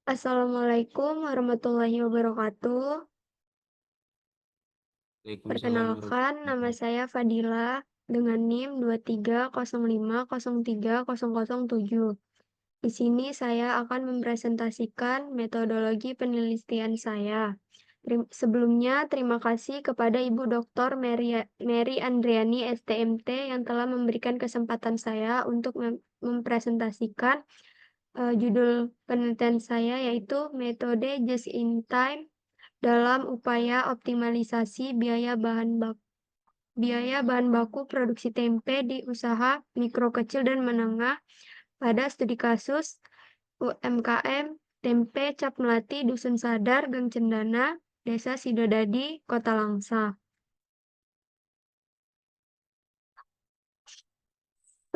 Assalamualaikum warahmatullahi wabarakatuh. Waalaikumsalam Perkenalkan, nama warahmatullahi. saya Fadila dengan NIM 230503007. Di sini saya akan mempresentasikan metodologi penelitian saya. Sebelumnya, terima kasih kepada Ibu Dr. Mary Andriani, STMT, yang telah memberikan kesempatan saya untuk mempresentasikan judul penelitian saya, yaitu metode just-in-time dalam upaya optimalisasi biaya bahan baku produksi tempe di usaha mikro kecil dan menengah pada studi kasus UMKM Tempe Cap Melati Dusun Sadar Gang Cendana Desa Sidodadi Kota Langsa.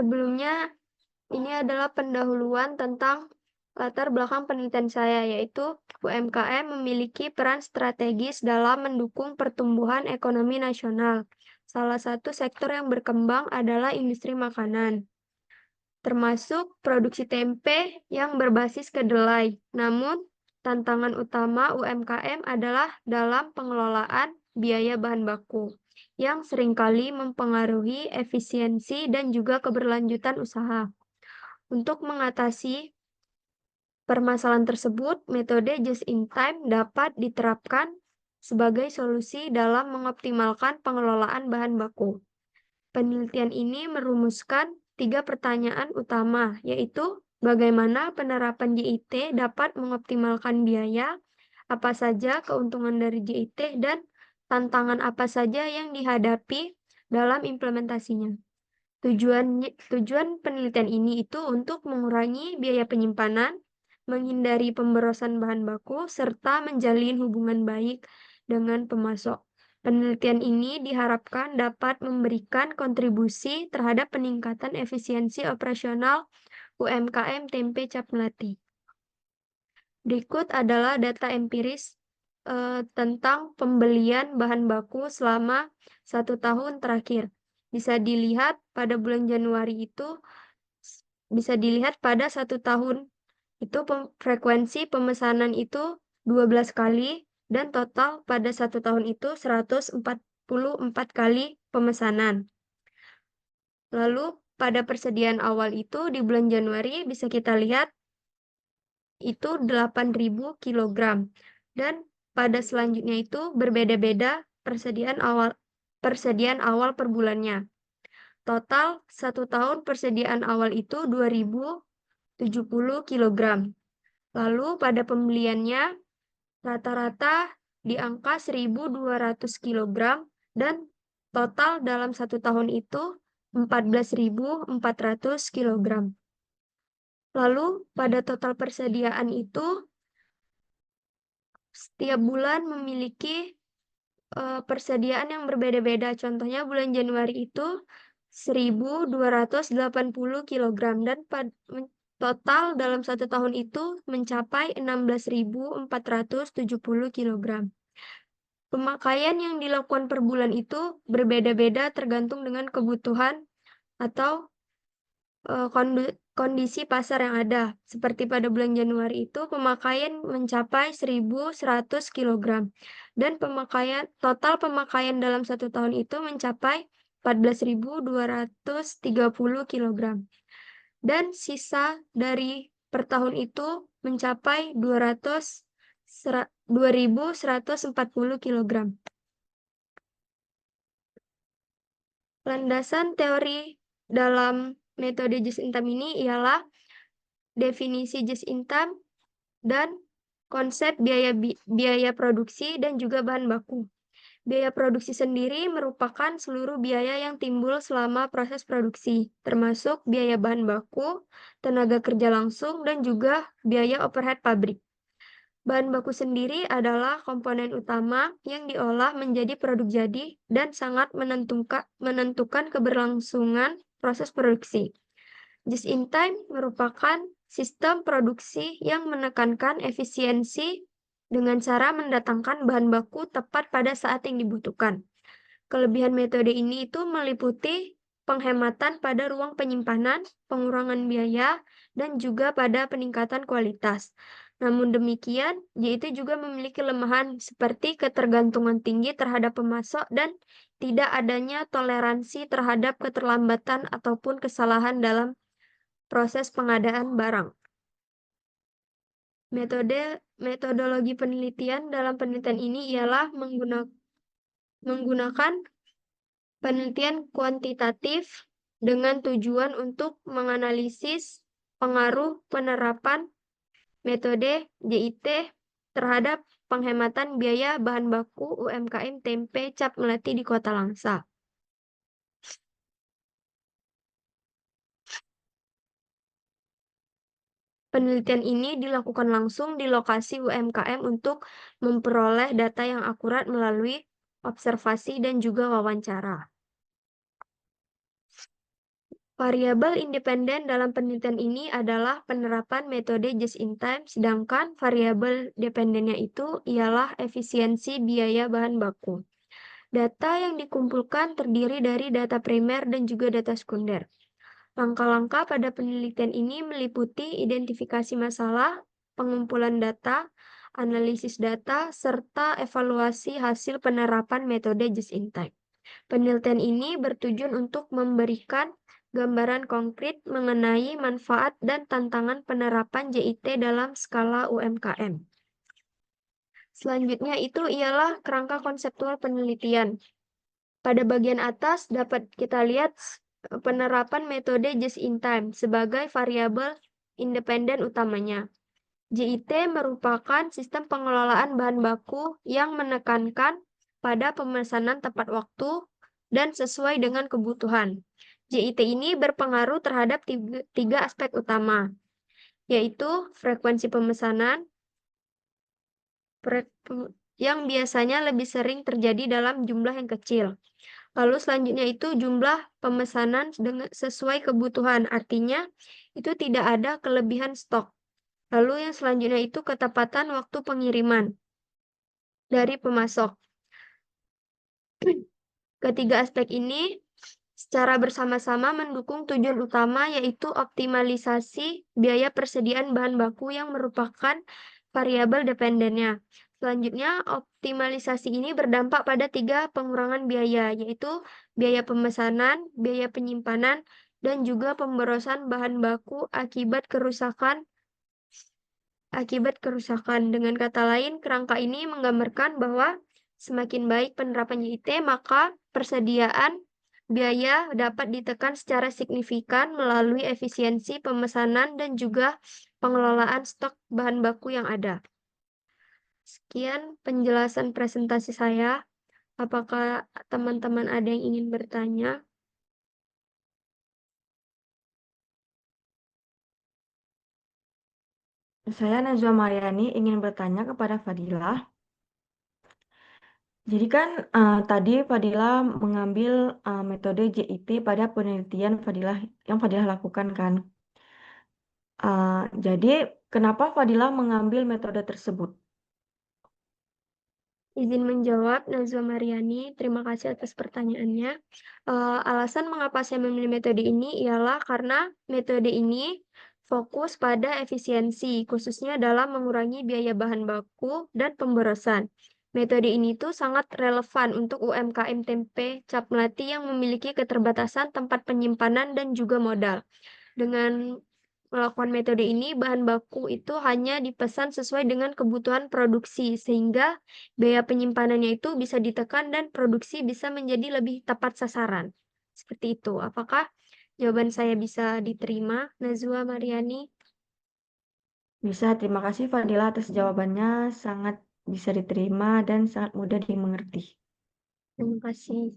Sebelumnya, ini adalah pendahuluan tentang latar belakang penelitian saya, yaitu UMKM memiliki peran strategis dalam mendukung pertumbuhan ekonomi nasional. Salah satu sektor yang berkembang adalah industri makanan, termasuk produksi tempe yang berbasis kedelai. Namun, tantangan utama UMKM adalah dalam pengelolaan biaya bahan baku, yang seringkali mempengaruhi efisiensi dan juga keberlanjutan usaha. Untuk mengatasi permasalahan tersebut, metode just-in-time dapat diterapkan sebagai solusi dalam mengoptimalkan pengelolaan bahan baku. Penelitian ini merumuskan 3 pertanyaan utama, yaitu bagaimana penerapan JIT dapat mengoptimalkan biaya, apa saja keuntungan dari JIT, dan tantangan apa saja yang dihadapi dalam implementasinya. Tujuan penelitian ini itu untuk mengurangi biaya penyimpanan, menghindari pemborosan bahan baku, serta menjalin hubungan baik dengan pemasok. Penelitian ini diharapkan dapat memberikan kontribusi terhadap peningkatan efisiensi operasional UMKM Tempe Cap Melati. Berikut adalah data empiris tentang pembelian bahan baku selama 1 tahun terakhir. Bisa dilihat pada bulan Januari itu, bisa dilihat pada 1 tahun itu frekuensi pemesanan itu 12 kali dan total pada 1 tahun itu 144 kali pemesanan. Lalu pada persediaan awal itu di bulan Januari bisa kita lihat itu 8.000 kilogram dan pada selanjutnya itu berbeda-beda persediaan awal per bulannya. Total 1 tahun persediaan awal itu 2.070 kilogram. Lalu pada pembeliannya rata-rata di angka 1.200 kilogram dan total dalam 1 tahun itu 14.400 kilogram. Lalu pada total persediaan itu setiap bulan memiliki persediaan yang berbeda-beda. Contohnya bulan Januari itu 1.280 kilogram dan total dalam 1 tahun itu mencapai 16.470 kilogram. Pemakaian yang dilakukan per bulan itu berbeda-beda tergantung dengan kebutuhan atau kondisi pasar yang ada. Seperti pada bulan Januari itu pemakaian mencapai 1.100 kilogram dan total pemakaian dalam 1 tahun itu mencapai 14.230 kilogram. Dan sisa dari per tahun itu mencapai 2.140 kilogram. Landasan teori dalam metode just-in-time ini ialah definisi just-in-time dan konsep biaya produksi dan juga bahan baku. Biaya produksi sendiri merupakan seluruh biaya yang timbul selama proses produksi, termasuk biaya bahan baku, tenaga kerja langsung, dan juga biaya overhead pabrik. Bahan baku sendiri adalah komponen utama yang diolah menjadi produk jadi dan sangat menentukan keberlangsungan proses produksi. Just-in-time merupakan sistem produksi yang menekankan efisiensi dengan cara mendatangkan bahan baku tepat pada saat yang dibutuhkan. Kelebihan metode ini itu meliputi penghematan pada ruang penyimpanan, pengurangan biaya, dan juga pada peningkatan kualitas. Namun demikian, JIT juga memiliki kelemahan seperti ketergantungan tinggi terhadap pemasok dan tidak adanya toleransi terhadap keterlambatan ataupun kesalahan dalam proses pengadaan barang. Metodologi penelitian dalam penelitian ini ialah menggunakan penelitian kuantitatif dengan tujuan untuk menganalisis pengaruh penerapan metode JIT terhadap penghematan biaya bahan baku UMKM tempe cap melati di Kota Langsa. Penelitian ini dilakukan langsung di lokasi UMKM untuk memperoleh data yang akurat melalui observasi dan juga wawancara. Variabel independen dalam penelitian ini adalah penerapan metode just-in-time, sedangkan variabel dependennya itu ialah efisiensi biaya bahan baku. Data yang dikumpulkan terdiri dari data primer dan juga data sekunder. Langkah-langkah pada penelitian ini meliputi identifikasi masalah, pengumpulan data, analisis data, serta evaluasi hasil penerapan metode just-in-time. Penelitian ini bertujuan untuk memberikan gambaran konkret mengenai manfaat dan tantangan penerapan JIT dalam skala UMKM. Selanjutnya itu ialah kerangka konseptual penelitian. Pada bagian atas dapat kita lihat penerapan metode just-in-time sebagai variabel independen utamanya. JIT merupakan sistem pengelolaan bahan baku yang menekankan pada pemesanan tepat waktu dan sesuai dengan kebutuhan. JIT ini berpengaruh terhadap tiga aspek utama, yaitu frekuensi pemesanan, yang biasanya lebih sering terjadi dalam jumlah yang kecil. Lalu selanjutnya itu jumlah pemesanan sesuai kebutuhan, artinya itu tidak ada kelebihan stok. Lalu yang selanjutnya itu ketepatan waktu pengiriman dari pemasok. Ketiga aspek ini secara bersama-sama mendukung tujuan utama yaitu optimalisasi biaya persediaan bahan baku yang merupakan variabel dependennya. Selanjutnya, optimalisasi ini berdampak pada tiga pengurangan biaya, yaitu biaya pemesanan, biaya penyimpanan, dan juga pemborosan bahan baku akibat kerusakan. Dengan kata lain, kerangka ini menggambarkan bahwa semakin baik penerapan JIT, maka persediaan biaya dapat ditekan secara signifikan melalui efisiensi pemesanan dan juga pengelolaan stok bahan baku yang ada. Sekian penjelasan presentasi saya. Apakah teman-teman ada yang ingin bertanya? Saya Najwa Mariani ingin bertanya kepada Fadilah. Jadi kan tadi Fadilah mengambil metode JIT pada penelitian yang Fadilah lakukan kan. Jadi kenapa Fadilah mengambil metode tersebut? Izin menjawab, Najwa Mariani. Terima kasih atas pertanyaannya. Alasan mengapa saya memilih metode ini ialah karena metode ini fokus pada efisiensi, khususnya dalam mengurangi biaya bahan baku dan pemborosan. Metode ini tuh sangat relevan untuk UMKM tempe cap melati yang memiliki keterbatasan tempat penyimpanan dan juga modal. Dengan melakukan metode ini, bahan baku itu hanya dipesan sesuai dengan kebutuhan produksi, sehingga biaya penyimpanannya itu bisa ditekan dan produksi bisa menjadi lebih tepat sasaran. Seperti itu. Apakah jawaban saya bisa diterima, Najwa Mariani? Bisa, terima kasih Fadilah atas jawabannya, sangat bisa diterima dan sangat mudah dimengerti. Terima kasih.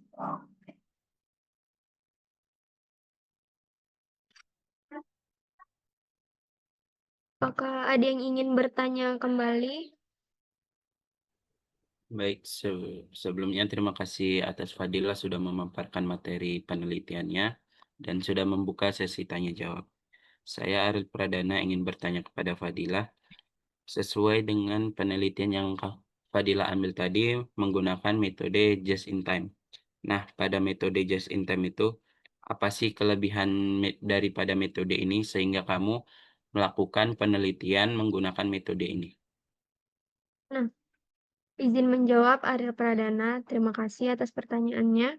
Apakah ada yang ingin bertanya kembali? Baik, sebelumnya terima kasih atas Fadilah sudah memaparkan materi penelitiannya dan sudah membuka sesi tanya jawab. Saya Ariel Pradana ingin bertanya kepada Fadilah, sesuai dengan penelitian yang Fadilah ambil tadi menggunakan metode just in time. Nah, pada metode just in time itu, apa sih kelebihan daripada metode ini sehingga kamu melakukan penelitian menggunakan metode ini? Nah, izin menjawab Ariel Pradana. Terima kasih atas pertanyaannya.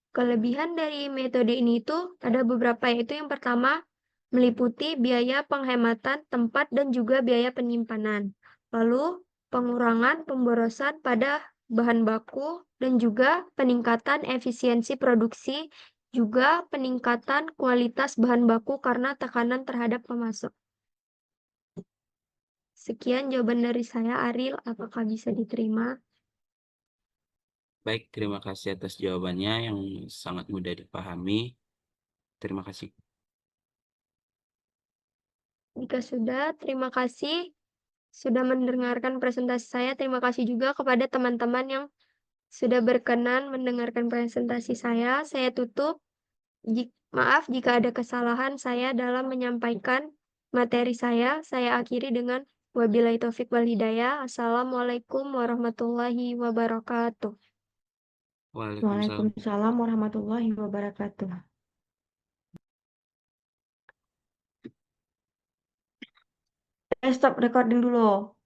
Kelebihan dari metode ini itu ada beberapa, yaitu yang pertama meliputi biaya penghematan tempat dan juga biaya penyimpanan. Lalu pengurangan pemborosan pada bahan baku dan juga peningkatan efisiensi produksi, juga peningkatan kualitas bahan baku karena tekanan terhadap pemasok. Sekian jawaban dari saya, Ariel. Apakah bisa diterima? Baik, terima kasih atas jawabannya yang sangat mudah dipahami. Terima kasih. Jika sudah, terima kasih sudah mendengarkan presentasi saya. Terima kasih juga kepada teman-teman yang sudah berkenan mendengarkan presentasi saya. Saya tutup. Maaf jika ada kesalahan saya dalam menyampaikan materi saya. Saya akhiri dengan wabillahi taufik wal hidayah. Assalamualaikum warahmatullahi wabarakatuh. Waalaikumsalam. Waalaikumsalam warahmatullahi wabarakatuh. Stop recording dulu.